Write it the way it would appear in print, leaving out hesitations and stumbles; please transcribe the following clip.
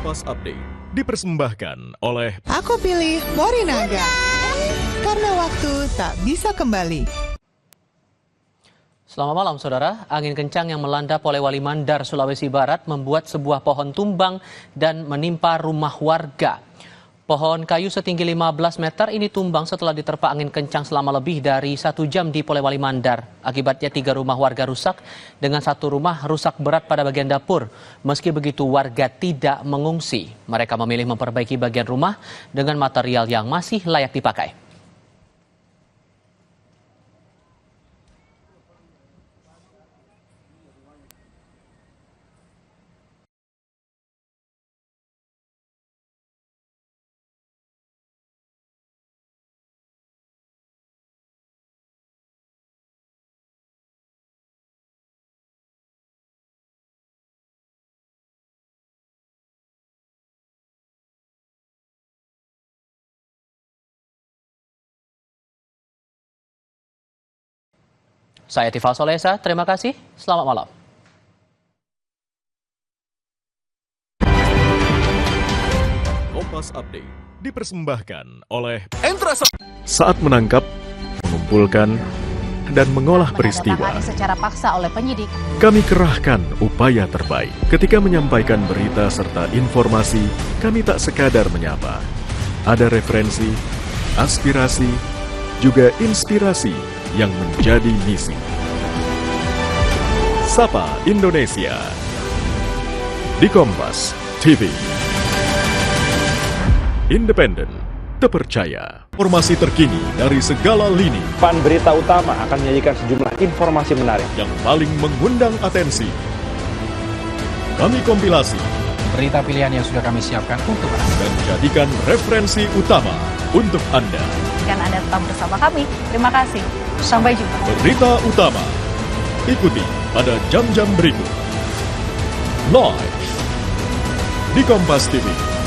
Kompas Update dipersembahkan oleh Aku pilih Morinaga karena waktu tak bisa kembali. Selamat malam saudara, angin kencang yang melanda Polewali Mandar, Sulawesi Barat membuat sebuah pohon tumbang dan menimpa rumah warga. Pohon kayu setinggi 15 meter ini tumbang setelah diterpa angin kencang selama lebih dari 1 jam di Polewali Mandar. Akibatnya 3 rumah warga rusak, dengan 1 rumah rusak berat pada bagian dapur. Meski begitu warga tidak mengungsi. Mereka memilih memperbaiki bagian rumah dengan material yang masih layak dipakai. Saya Tifal Solesa, terima kasih. Selamat malam. Kompas Update dipersembahkan oleh Entrasa. Saat menangkap, mengumpulkan, dan mengolah peristiwa, secara paksa oleh penyidik. kami kerahkan upaya terbaik. Ketika menyampaikan berita serta informasi, kami tak sekadar menyapa. Ada referensi, aspirasi, juga inspirasi yang menjadi misi. Sapa Indonesia di Kompas TV. Independen, terpercaya. Informasi terkini dari segala lini Pan Berita Utama akan menyajikan sejumlah informasi menarik yang paling mengundang atensi. Kami kompilasi berita pilihan yang sudah kami siapkan untuk Anda. dan jadikan referensi utama untuk Anda. Kan Anda tetap bersama kami. Terima kasih. Sampai jumpa. Berita utama, ikuti pada jam-jam berikut. Live di Kompas TV.